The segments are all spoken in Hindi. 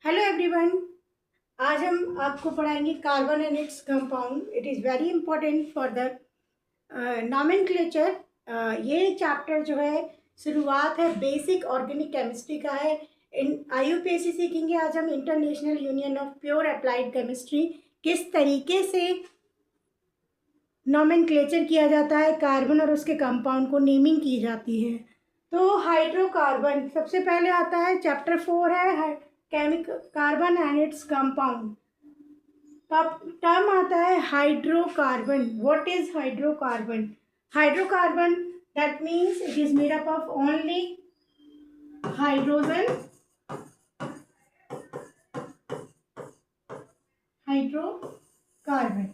Hello everyone. आज हम आपको पढ़ाएंगे carbon and its compound. It is very important for the nomenclature. ये चैप्टर जो है शुरुआत है बेसिक ऑर्गेनिक केमिस्ट्री का है। इन IUPAC सीखेंगे आज हम international union of pure applied chemistry, किस तरीके से नॉमेनक्लेचर किया जाता है, कार्बन और उसके कंपाउंड को नेमिंग की जाती है। तो हाइड्रोकार्बन सबसे पहले आता है, चैप्टर 4 है chemical carbon and its compound. Term आता है hydrocarbon. What is hydrocarbon? Hydrocarbon that means it is made up of only hydrogen, hydrocarbon.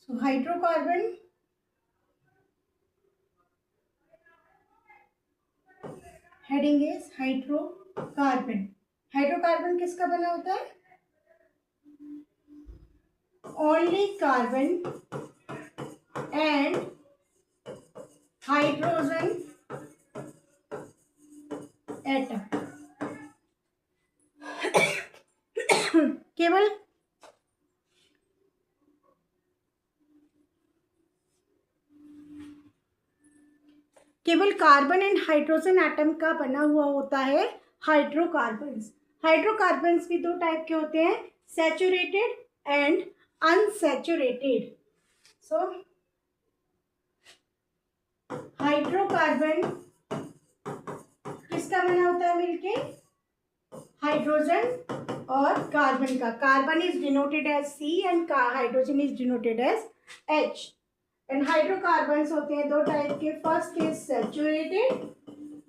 So hydrocarbon heading is hydrocarbon. Hydrocarbon किसका बना होता है? Only carbon and hydrogen atom. केवल कार्बन एंड हाइड्रोजन एटम का बना हुआ होता है हाइड्रोकार्बन्स। हाइड्रोकार्बन्स भी दो टाइप के होते हैं, saturated and unsaturated. So hydrocarbon किसका बना होता है मिलके? हाइड्रोजन और कार्बन का। Carbon is denoted as C and hydrogen is denoted as H। And hydrocarbons होते हैं दो टाइप के, first is saturated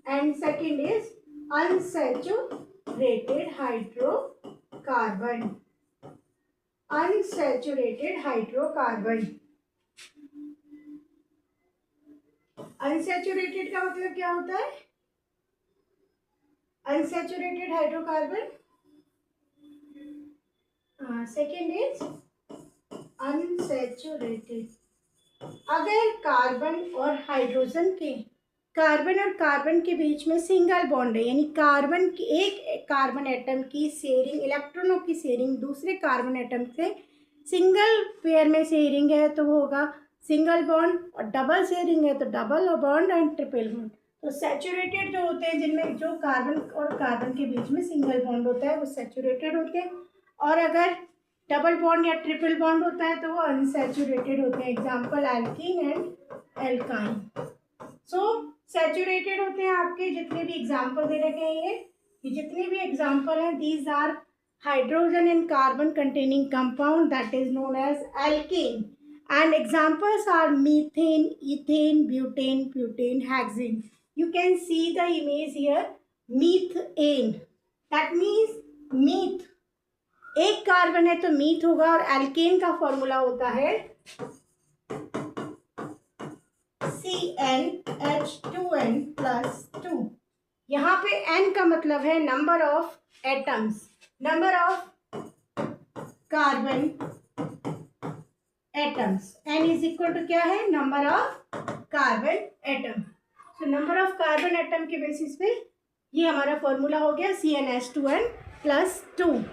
and second is unsaturated hydrocarbon. Unsaturated hydrocarbon. Unsaturated का मतलब क्या होता है? Unsaturated hydrocarbon, second is unsaturated. अगर कार्बन और कार्बन के बीच में सिंगल बॉन्ड है, यानी कार्बन की एक कार्बन एटम की शेयरिंग, इलेक्ट्रॉनों की शेयरिंग दूसरे कार्बन एटम से सिंगल पेयर में शेयरिंग है तो वो होगा सिंगल बॉन्ड, और डबल शेयरिंग है तो double bond and triple bond. तो सैचुरेटेड जो होते हैं, जिनमें जो कार्बन और कार्बन के बीच में सिंगल बॉन्ड होता है, वो सैचुरेटेड होते हैं, और अगर डबल बॉन्ड या ट्रिपल बॉन्ड होता है तो वो अनसैचुरेटेड होते हैं। Example alkene and alkyne. So saturated होते हैं आपके जितने भी एग्जाम्पल दे रखे हैं, ये जितने भी एग्जाम्पल हैं, these are hydrogen and carbon containing compound that is known as alkane, and examples are methane, ethane, butane, pentane, hexane. You can see the image here, methane, that means meth. एक कार्बन है तो मीथ होगा, और एल्केन का फॉर्मूला होता है CnH2n+2। यहाँ पे n का मतलब है number of atoms, number of carbon atoms. n is equal to क्या है? Number of carbon atom. तो नंबर ऑफ कार्बन एटम के बेसिस पे ये हमारा फॉर्मूला हो गया CnH2n+2।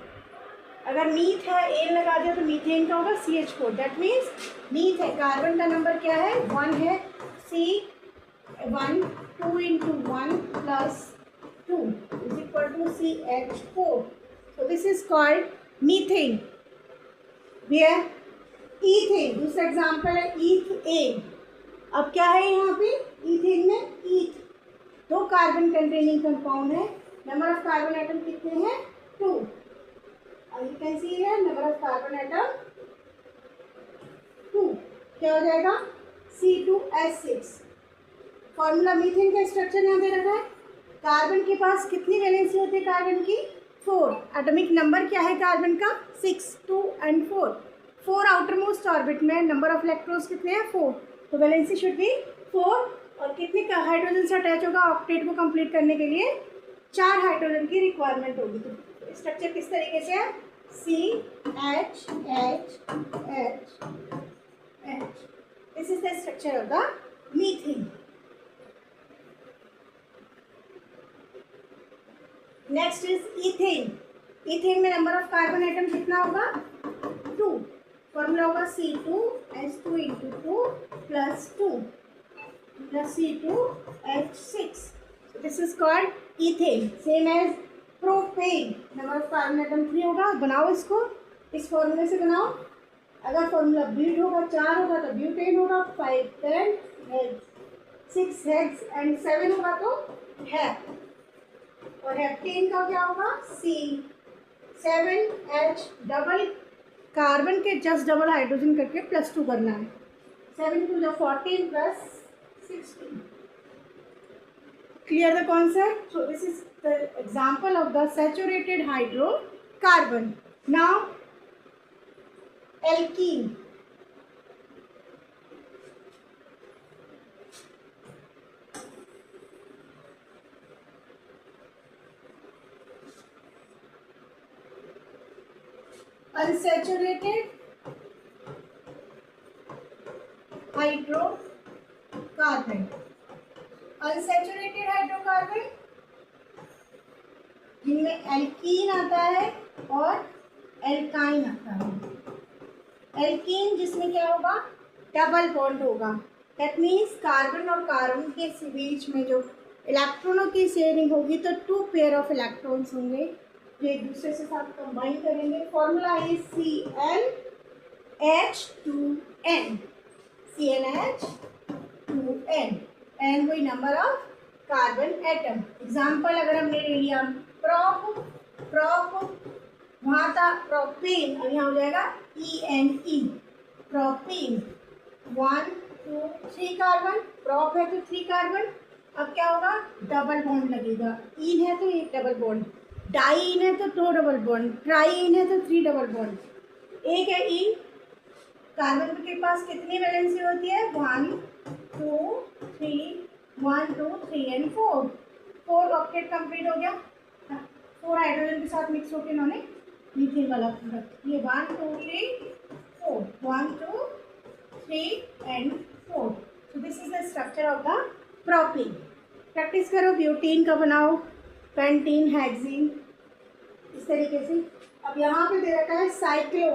अगर मीथ है, एन लगा दिया तो मीथेन का होगा CH4। दैट मीन्स मीथ है, कार्बन का नंबर क्या है? 1 है, C1 2 into 1 plus 2 is equal to CH4. So this is called methane. Where ethane, दूसरा एग्जाम्पल है ईथेन। अब क्या है यहाँ पे? ईथेन में ईथ, दो कार्बन कंटेनिंग कंपाउंड है, नंबर ऑफ कार्बन एटम कितने हैं? 2। You can see here number of carbon atom 2। क्या हो जाएगा? C2H6। फॉर्मूला मीथेन का स्ट्रक्चर यहाँ दे रखा है। कार्बन के पास कितनी वैलेंसी होती है? कार्बन की 4। एटॉमिक नंबर क्या है कार्बन का? 6, 2 and 4। 4 आउटर मोस्ट ऑर्बिट में, नंबर ऑफ इलेक्ट्रॉन्स कितने हैं? 4। तो वैलेंसी शुड बी 4। और कितने का हाइड्रोजन से अटैच होगा? ऑक्टेट को कंप्लीट करने के लिए 4 हाइड्रोजन की रिक्वायरमेंट होगी। तो स्ट्रक्चर किस तरीके से है? CH H H H। This is the structure of the methane. Next is ethane. Ethane में नंबर ऑफ कार्बन एटम कितना होगा? 2। फॉर्मूला होगा C2H2 into 2 plus 2 plus C2H6। This is called ethane. Same as propane, number of carbon atom 3 होगा। बनाओ इसको, इस फॉर्मूले से बनाओ। अगर फॉर्मूला ब्यूट होगा 4 होगा तो ब्यूटेन होगा, 5 10 6 हेक्स एंड 7 होगा तो हेप। और हेप्टेन का क्या होगा? C7H डबल कार्बन के जस्ट डबल हाइड्रोजन करके प्लस 2 करना है। 7 to 14 plus 16। Clear the concept? So this is the example of the saturated hydrocarbon. Now alkene. Unsaturated hydrocarbon. Unsaturated hydrocarbon जिनमें एल्कीन आता है और एल्काइन आता है। एल्कीन जिसमें क्या होगा? डबल बॉन्ड होगा। दैट मीन्स कार्बन और कार्बन के बीच में जो इलेक्ट्रॉनों की शेयरिंग होगी तो 2 पेयर ऑफ इलेक्ट्रॉन्स होंगे जो एक दूसरे से साथ कंबाइन करेंगे। Formula is CnH2n। CnH2n and वही number of carbon atom. Example अगर हमने ले लिया प्रोप वहाँ था प्रोपेन, अब यहाँ हो जाएगा ENE प्रोपेन। 1 2 3 कार्बन, प्रोप है तो 3 कार्बन। अब क्या होगा? डबल बॉन्ड लगेगा। इन है तो एक डबल बॉन्ड, डाई इन है तो 2 डबल बॉन्ड, ट्राई इन है तो 3 डबल बॉन्ड। एक है इन। कार्बन के पास कितनी वैलेंसी होती है? 1 2 3 1 2 3 एंड 4। 4 ऑक्टेट कंप्लीट हो गया। 4 हाइड्रोजन के साथ मिक्स होकर इन्होंने मीथेन वाला प्रोडक्ट। ये 1 2 3 4 1 2 3 and 4। So this is the structure of the propane. Practice करो, ब्यूटेन का बनाओ, पेंटीन, हेक्सीन, इस तरीके से। अब यहाँ पे दे रखा है साइक्लो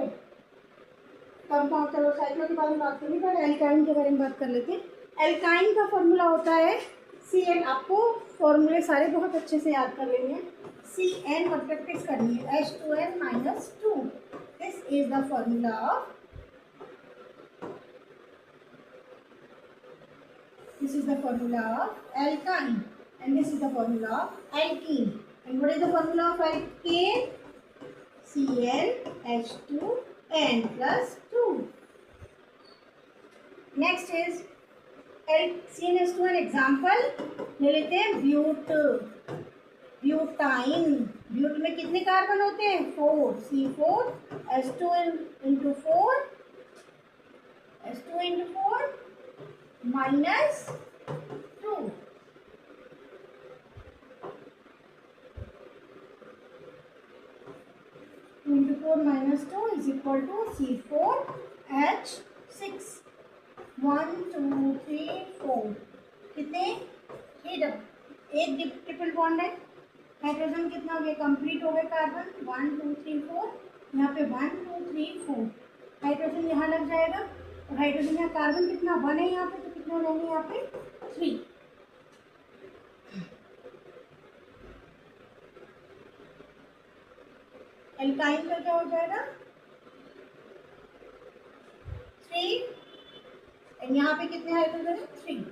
कंपाउंड। चलो साइक्लो के बारे में बात करनी, पर एल्काइन के बारे में बात कर लेते हैं। एल्काइन का फॉर्मूला होता है CN। आपको फॉर्मूले सारे बहुत अच्छे से याद कर लेंगे। CN और प्रैक्टिस करनी है H2n-2। This is the formula of alkyne and this is the formula of alkene. And what is the formula of alkane? CnH2n plus 2. Next is CnH2n example ले लेते हैं। ब्यूटाइन। ब्यूट में कितने कार्बन होते हैं? 4। C4H2 into 4 minus 2। Into 4 minus 2 is equal to C4H6। 1 2 3 4 कितने? 3 एक ट्रिपल बॉन्ड है। हाइड्रोजन कितना हो गया? कंप्लीट हो गया कार्बन। 1 2 3 4। यहाँ पे 1 2 3 4 हाइड्रोजन यहाँ लग जाएगा। और हाइड्रोजन यहाँ कार्बन कितना? 1 है यहाँ पे, तो कितने हो जाएंगे यहाँ पे? 3। एल्काइन का क्या हो जाएगा? 3। यहाँ पे कितने हाइड्रोजन है? 3।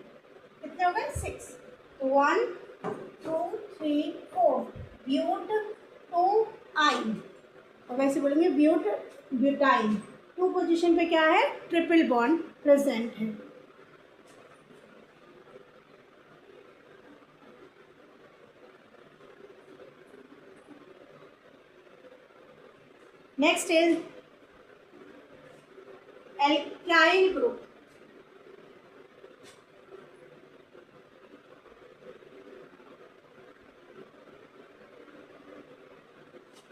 कितने हो गए? 6। तो 1 2 3 4 ब्यूट 2 आइन। और वैसे बोलेंगे ब्यूटाइन। 2 पोजीशन पे क्या है? ट्रिपल बॉन्ड प्रेजेंट है। Next is alkyl group.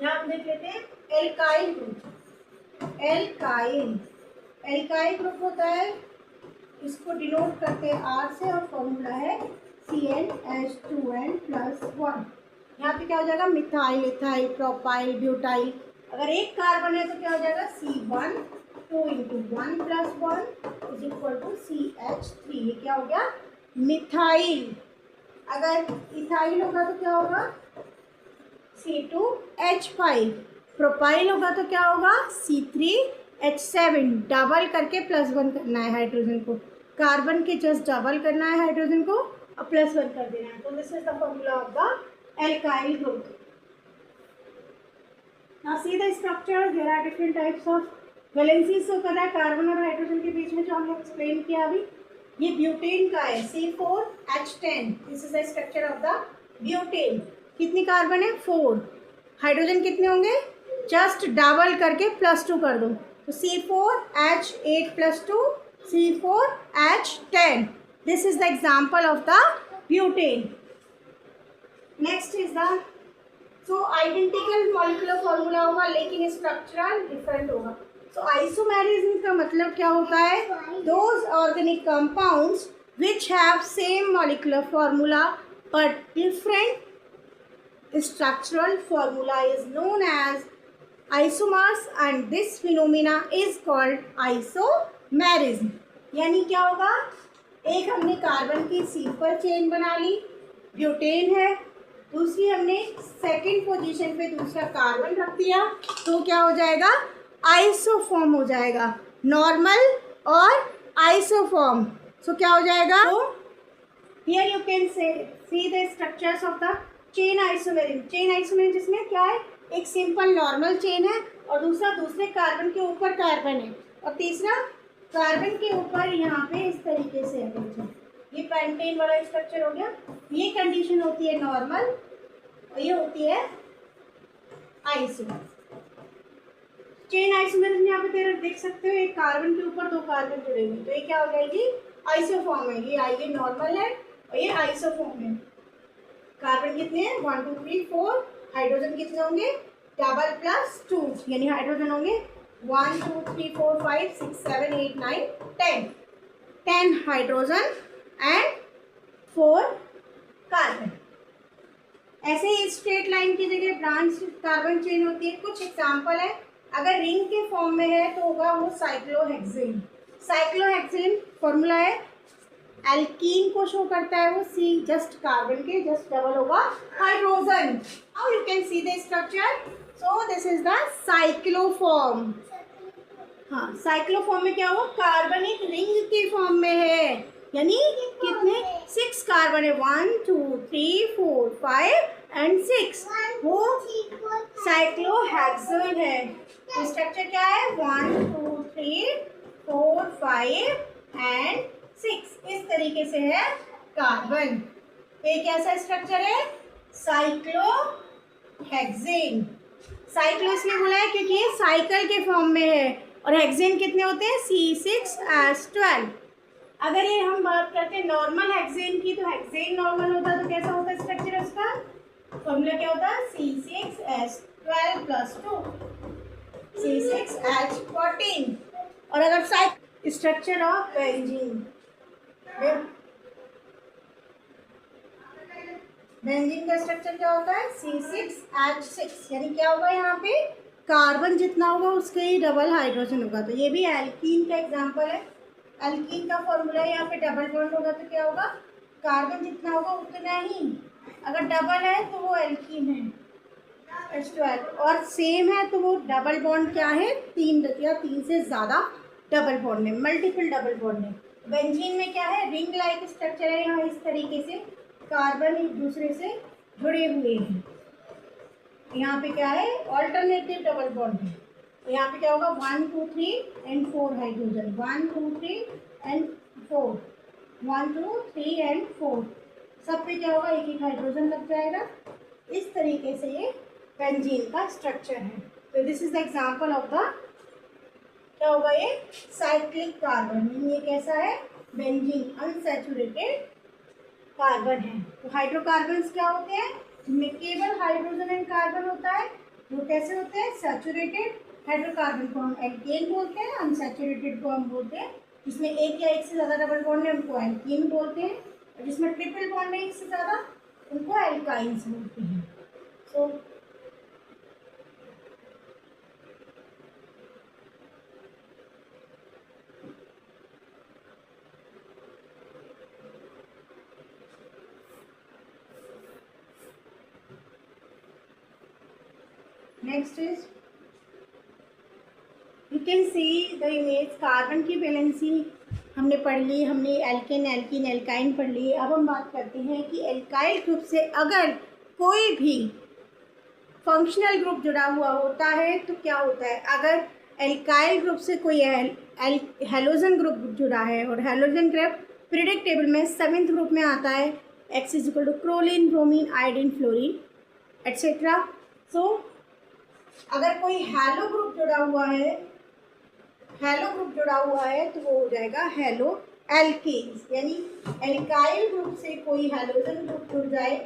यहाँ हम देख लेते हैं एल्काइल ग्रुप। एल्काइल ग्रुप होता है, इसको डिनोट करते हैं R से और फॉर्मूला है CnH2n+1। यहाँ पे क्या हो जाएगा, मिथाइल, इथाइल, प्रोपाइल, ब्यूटाइल। अगर एक कार्बन है तो क्या हो जाएगा, C1 2 × 1 + 1 = CH3। ये क्या हो गया, मिथाइल। अगर इथाइल होगा तो क्या होगा, C2H5। प्रोपाइल होगा तो क्या होगा, C3H7। डबल करके +1 करना है हाइड्रोजन को, कार्बन के जस्ट डबल करना है हाइड्रोजन को और +1 कर देना है। तो this is the formula of the alkyl group. Now see the structure, there are different types of valencies. तो पता है कार्बन और हाइड्रोजन के बीच में जो हमने एक्सप्लेन किया अभी, ये ब्यूटेन का है, C4H10। This is the structure of the butane. कितनी कार्बन है, 4। हाइड्रोजन कितने होंगे, जस्ट डबल करके +2 कर दो, तो C4H8 + 2 C4H10। This is the example of the butane. Next is the, so identical molecular formula होगा लेकिन स्ट्रक्चरल डिफरेंट होगा। तो आइसोमेरिज्म का मतलब क्या होता है, those organic compounds which have same molecular formula but different structural formula is known as isomers, and this phenomena is called isomerism। यानी क्या होगा, एक हमने कार्बन की C पर चेन बना ली, ब्यूटेन है, दूसरी हमने सेकंड पोजीशन पे दूसरा कार्बन रख दिया, तो क्या हो जाएगा, आइसोफॉर्म हो जाएगा, नॉर्मल और आइसोफॉर्म। सो क्या हो जाएगा, तो here you can see the structures of the chain isomerism. Chain isomerism जिसमें क्या है, एक सिंपल नॉर्मल चेन है और दूसरा दूसरे कार्बन के ऊपर कार्बन है और तीसरा कार्बन के ऊपर यहाँ पे इस तरीके से है। ये पेंटेन वाला स्ट्रक्चर हो गया। ये कंडीशन होती है नॉर्मल और ये होती है आइसो। चेन आइसोमेरिज्म यहाँ पे देख सकते हो, एक कार्बन के ऊपर 2 कार्बन जुड़े हुए, तो ये क्या हो जाएगी, आइसोफॉर्म है। ये नॉर्मल है और ये आइसोफॉर्म है। कार्बन कितने हैं, 1 2 3 4। हाइड्रोजन कितने होंगे, डबल +2, यानी हाइड्रोजन होंगे 1 2 3 4 5 6 7 8 9 10। 10 हाइड्रोजन एंड 4 कार्बन। ऐसे ही स्ट्रेट लाइन की जगह ब्रांच कार्बन चेन होती है। कुछ एग्जाम्पल है, अगर रिंग के फॉर्म में है तो होगा वो साइक्लोहेक्सेन। साइक्लोहेक्सेन फॉर्मूला है, एल्कीन को शो करता है वो C, जस्ट कार्बन के जस्ट डबल होगा hydrogen. Now you can see the structure. So this is the cycloform. हाँ, साइक्लोफॉर्म में क्या हुआ, कार्बन एक रिंग के फॉर्म में है, यानी कितने, 6 कार्बन है, 1 2 3 4 5 एंड 6, वो साइक्लोहेक्सेन है। तो स्ट्रक्चर क्या है, 1 2 3 4 5 एंड 6, इस तरीके से है कार्बन। एक ऐसा स्ट्रक्चर है साइक्लोहेक्सेन। साइक्लो इसलिए बोला है क्योंकि ये साइकिल के फॉर्म में है और हेक्सेन कितने होते हैं, C6H12। अगर ये हम बात करते हैं नॉर्मल हेक्सेन की, तो हेक्सेन नॉर्मल होता है तो कैसा होता है स्ट्रक्चर, उसका फॉर्मूला क्या होता है, C6H12 + 2 C6H14। और अगर स्ट्रक्चर ऑफ बेंजीन, बेंजीन का स्ट्रक्चर क्या होता है, C6H6, यानी क्या होगा, यहाँ पे कार्बन जितना होगा उसके ही डबल हाइड्रोजन होगा। तो ये भी एल्कीन का एग्जांपल है। एल्कीन का फॉर्मूला यहाँ पे डबल बॉन्ड होगा तो क्या होगा, कार्बन जितना होगा उतना ही, अगर डबल है तो वो एल्कीन है H12, और सेम है तो वो डबल बॉन्ड क्या है, 3 या 3 से ज़्यादा डबल बॉन्ड है, मल्टीपल डबल बॉन्ड है। बेंजीन में क्या है, रिंग लाइक स्ट्रक्चर है, यहाँ इस तरीके से कार्बन एक दूसरे से जुड़े हुए हैं। यहाँ पे क्या है, ऑल्टरनेटिव डबल बॉन्ड है। तो यहाँ पे क्या होगा, 1 2 3 एंड 4 हाइड्रोजन, 1 2 3 एंड 4, 1 2 3 एंड 4, सब पे क्या होगा, एक हाइड्रोजन लग जाएगा। इस तरीके से ये बेंजीन का स्ट्रक्चर है। तो this is the example of the, क्या होगा ये, साइक्लिक कार्बन। ये कैसा है, बेंजीन अनसैचुरेटेड कार्बन है। तो हाइड्रोकार्बन्स क्या होते हैं, जिनमें केवल हाइड्रोजन एंड कार्बन होता है, वो कैसे होते हैं, सैचुरेटेड। हाइड्रोकार्बन को हम एल्केन बोलते हैं, अनसैचुरेटेड को हम बोलते हैं, जिसमें एक या एक से ज़्यादा डबल बॉन्ड है उनको एल्कीन बोलते हैं, और जिसमें ट्रिपल बॉन्ड है एक से ज़्यादा उनको एल्काइंस बोलते हैं। So next is you can see the image. Carbon की वैलेंसी हमने पढ़ ली, हमने एल्केन एल्कीन एल्काइन पढ़ ली। अब हम बात करते हैं कि एल्काइल ग्रुप से अगर कोई भी फंक्शनल ग्रुप जुड़ा हुआ होता है तो क्या होता है। अगर एल्काइल ग्रुप से कोई हेलोजन ग्रुप जुड़ा है, और हेलोजन ग्रुप पीरियोडिक टेबल में 7th ग्रुप में आता है, X is equal to chlorine, bromine, iodine, fluorine etcetera. So अगर कोई हैलो ग्रुप जुड़ा हुआ है तो वो हो जाएगा हैलो एल्केन्स। यानी एल्काइल ग्रुप से कोई हैलोजन ग्रुप जुड़ जाए,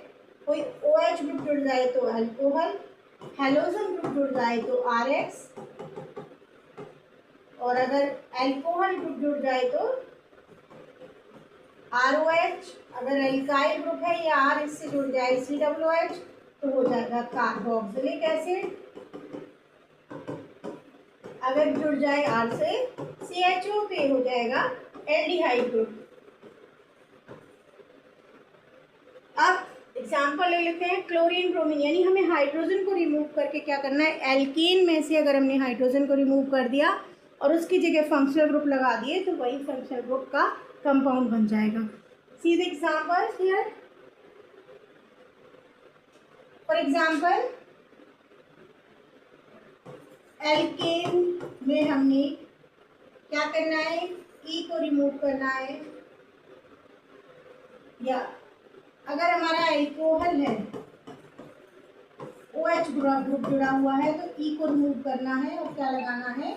कोई OH ग्रुप जुड़ जाए तो अल्कोहल, हैलोजन ग्रुप जुड़ जाए तो RX, और अगर अल्कोहल ग्रुप जुड़ जाए तो ROH। अगर एल्काइल ग्रुप है या R इससे जुड़ जाए COOH तो हो जाएगा कार्बोक्सिलिक एसिड। अगर जुड़ जाए R से CHO तो ये हो जाएगा एल्डिहाइड ग्रुप। अब एग्जाम्पल ले लेते हैं क्लोरीन ब्रोमीन। यानी हमें हाइड्रोजन को रिमूव करके क्या करना है, एल्केन में से अगर हमने हाइड्रोजन को रिमूव कर दिया और उसकी जगह फंक्शनल ग्रुप लगा दिए तो वही फंक्शनल ग्रुप का कंपाउंड बन जाएगा। See the example here. For example alkane में हमने क्या करना है, ई को रिमूव करना है, या अगर हमारा एल्कोहल है, OH ग्रुप जुड़ा हुआ है तो ई को रिमूव करना है और क्या लगाना है,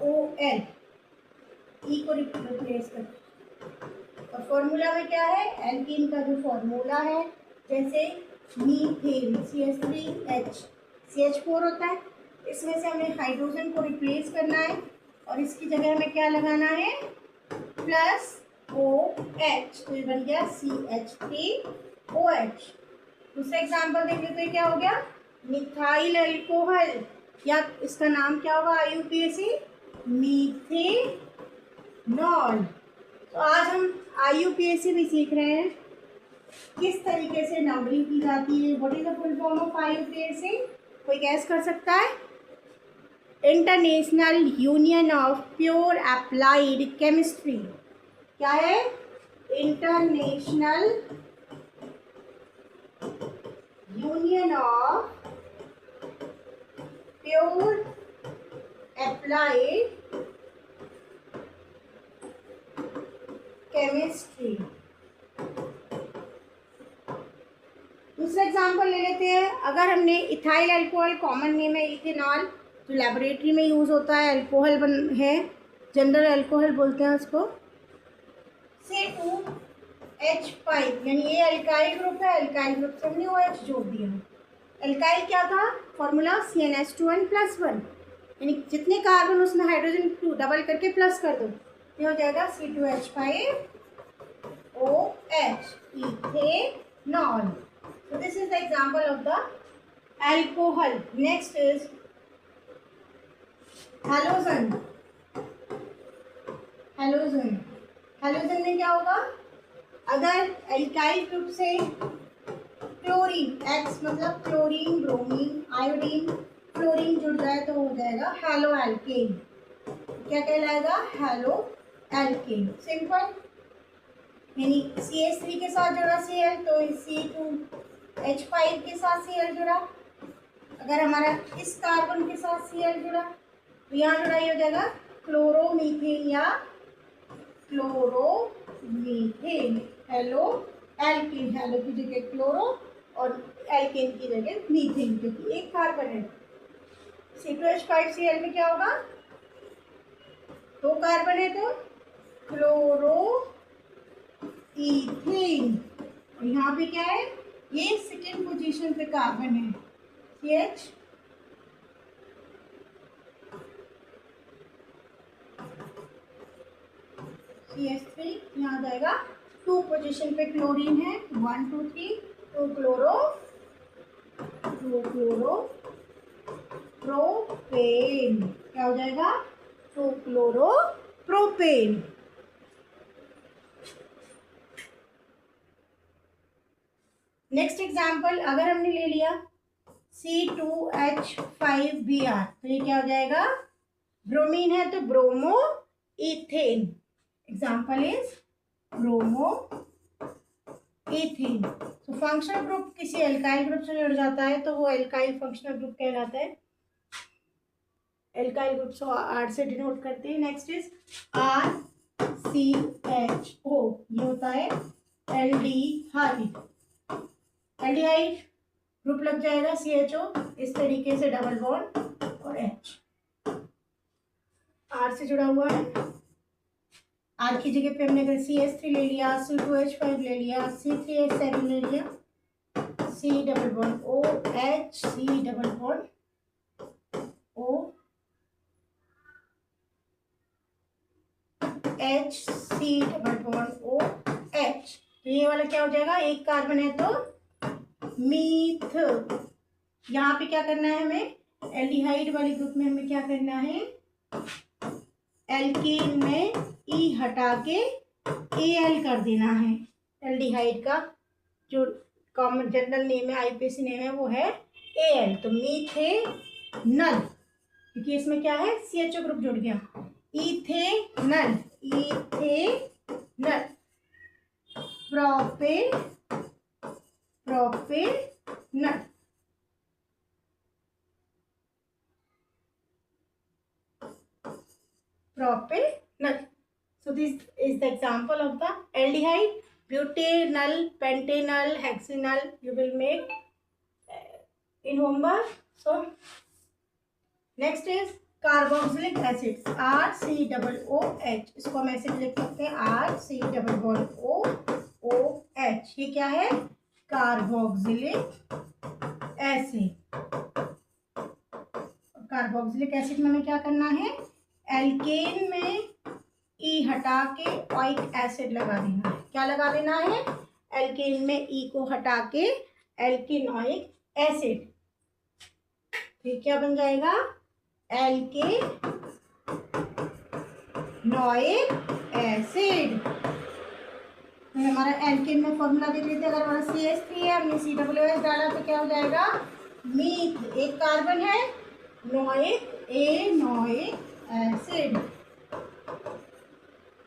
OL, ई को रिप्लेस कर। और फॉर्मूला में क्या है, एल्कीन का जो फॉर्मूला है, जैसे मीथेन CH3H CH4 होता है, इसमें से हमें हाइड्रोजन को रिप्लेस करना है और इसकी जगह हमें क्या लगाना है, प्लस OH, तो ये बन गया CH3OH। दूसरा एग्जाम्पल देख लेते हैं, क्या हो गया, मिथाइल अल्कोहल, या इसका नाम क्या होगा IUPAC, मीथेनॉल। तो आज हम IUPAC भी सीख रहे हैं, किस तरीके से नंबरिंग की जाती है। What is the full form of IUPAC, कोई गैस कर सकता है। International union of pure applied chemistry. क्या है, international union of pure applied chemistry. दूसरा एग्जांपल ले लेते हैं। अगर हमने इथाइल अल्कोहल, कॉमन नेम है इथेनॉल, जो लेबोरेटरी में यूज़ होता है, अल्कोहल है, जनरल अल्कोहल बोलते हैं उसको, C2H5, यानी ये अल्काइल ग्रुप है, अल्काइल ग्रुप से हमने OH जोड़ दिया। अल्काइल क्या था, फॉर्मूला CnH2n+1, यानी जितने कार्बन उसमें हाइड्रोजन 2 डबल करके प्लस कर दो, ये हो जाएगा C2H5OH, ethanol. So this is the example of the alcohol. Next is halogen. Halogen में क्या होगा, अगर एल्काइल ग्रुप से क्लोरीन, X मतलब क्लोरीन, ब्रोमीन, आयोडीन, फ्लोरीन जुड़ जाए तो हो जाएगा हैलो एल्केन। क्या कहलाएगा, हैलो एल्केन। सिंपल, यानी CH3 के साथ जुड़ा Cl तो C2H5 के साथ Cl जुड़ा। अगर हमारा इस कार्बन के साथ Cl जुड़ा तो यहाँ जुड़ा ये हो जाएगा क्लोरोमीथेन या क्लोरोमीथेन, हेलो एल्केन। हेलो की जगह क्लोरो और एल्केन की जगह मीथेन, क्योंकि एक कार्बन है। C2H5Cl में क्या होगा, 2 कार्बन है तो क्लोरो इथेन। और यहाँ पे क्या है, ये सेकेंड पोजीशन पे कार्बन है, CH3, यहाँ जाएगा 2 पोजीशन पे क्लोरीन है, 1 2 3, 2 क्लोरो 2-chloro-propane। क्या हो जाएगा? 2-chloro-propane। नेक्स्ट एग्जाम्पल, अगर हमने ले लिया C2H5Br, तो ये क्या हो जाएगा? ब्रोमीन है तो bromo ethane. Example is bromo ethane. तो फंक्शनल ग्रुप किसी एल्काइल ग्रुप से जुड़ जाता है तो वो एल्काइल फंक्शनल ग्रुप कहलाता है। एल्काइल ग्रुप को आर से डिनोट करते हैं। नेक्स्ट इज RCHO, ये होता है एल्डिहाइड। एल्डिहाइड ग्रुप लग जाएगा CHO, इस तरीके से डबल बॉन्ड और H R से जुड़ा हुआ है। R की जगह पे हमने अगर CH3 ले लिया, C2H5 ले लिया, C3H7 ले लिया, C double bond OH, C double bond OH, C double bond OH। तो ये वाला क्या हो जाएगा? एक कार्बन है तो मीथ। यहाँ पे क्या करना है हमें? एल्डिहाइड वाले ग्रुप में हमें क्या करना है? एल्केन में E हटा के Al कर देना है। एल्डिहाइड का जो कॉमन जनरल नेम है, आईपीसी नेम है, वो है Al। तो मीथेनल, क्योंकि इसमें क्या है? CHO ग्रुप जुड़ गया। Ethanal, ethanal. Propanal, propanol. So this is the example of the aldehyde. Butanol, pentanol, hexanol you will make in homework. So next is carboxylic acids, RCOOH। इसको हम ऐसे लिख सकते हैं RCOOH। ये क्या है? Carboxylic acid. कार्बोक्सिलिक एसिड में हमें क्या करना है? एल्केन में E हटा के ओइक एसिड लगा देना है। क्या लगा देना है? एल्केन में E को हटा के एल्केनोइक एसिड। फिर क्या बन जाएगा? एल्केनोइक एसिड। तो हमारा एल्केन में फॉर्मूला देख लेते हैं। अगर हमारा CH3 है, हमने COOH डाला तो क्या हो जाएगा? मीथ, एक कार्बन है, नोइक एनोइक एसिड।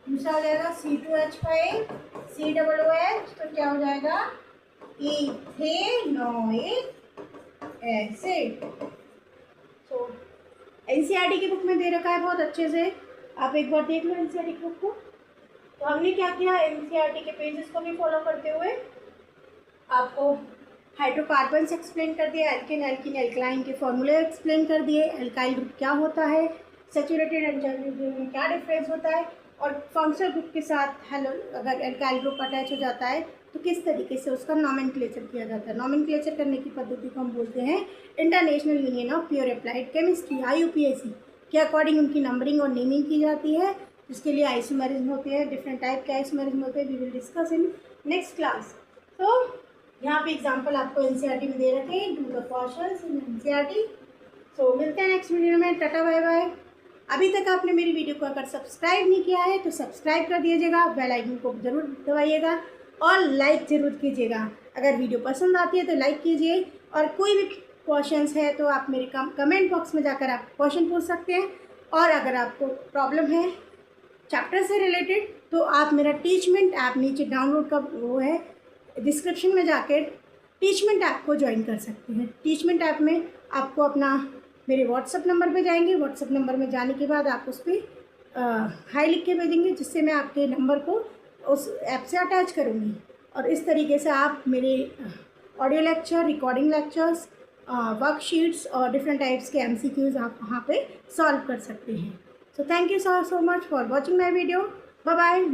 दूसरा हो जाएगा C2H5 COOH, तो क्या हो जाएगा? Ethanoic acid. तो NCERT की बुक में दे रखा है बहुत अच्छे से, आप एक बार देख लो NCERT की बुक को। तो हमने क्या किया? NCERT के पेजेस को भी फॉलो करते हुए आपको हाइड्रोकार्बन्स एक्सप्लेन कर दिया, एल्केन, एल्कीन, एल्कलाइन के फॉर्मूले एक्सप्लेन कर दिए, एल्काइल ग्रुप क्या होता है, सैचुरेटेड एंड जर्नल ग्रुप में क्या डिफरेंस होता है, और फंक्शनल ग्रुप के साथ हेलो अगर एल्काइल ग्रुप अटैच हो जाता है तो किस तरीके से उसका नॉमेनक्लेचर किया जाता है। नॉमेनक्लेचर करने की पद्धति को हम बोलते हैं international union of pure applied chemistry IUPAC के अकॉर्डिंग उनकी नंबरिंग और नेमिंग की जाती है। इसके लिए आइसोमेरिज्म होते हैं, डिफरेंट टाइप के आइसोमेरिज्म होते हैं। We will discuss in next class. तो यहाँ पे एग्जाम्पल आपको NCERT में दे रखे हैं, do the questions in NCERT। So मिलते हैं नेक्स्ट वीडियो में। Tata bye bye. अभी तक आपने मेरी वीडियो को अगर सब्सक्राइब नहीं किया है तो सब्सक्राइब कर दीजिएगा, बेल आइकन को ज़रूर दबाइएगा और लाइक ज़रूर कीजिएगा। अगर वीडियो पसंद आती है तो लाइक कीजिए, और कोई भी क्वेश्चंस है तो आप मेरे कमेंट बॉक्स में जाकर आप क्वेश्चन पूछ सकते हैं। और अगर आपको प्रॉब्लम है चैप्टर से रिलेटेड तो आप मेरा टीचमेंट ऐप, नीचे डाउनलोड का वो है डिस्क्रिप्शन में जाकर टीचमेंट ऐप को ज्वाइन कर सकते हैं। टीचमेंट ऐप में आपको अपना मेरे व्हाट्सअप नंबर पे जाएंगे, व्हाट्सअप नंबर में जाने के बाद आप उस पर हाई लिख के भेजेंगे, जिससे मैं आपके नंबर को उस ऐप से अटैच करूँगी। और इस तरीके से आप मेरे audio lecture, recording lectures, worksheets और डिफरेंट टाइप्स के MCQs आप वहाँ पे सॉल्व कर सकते हैं। So thank you so much for watching my video. Bye bye.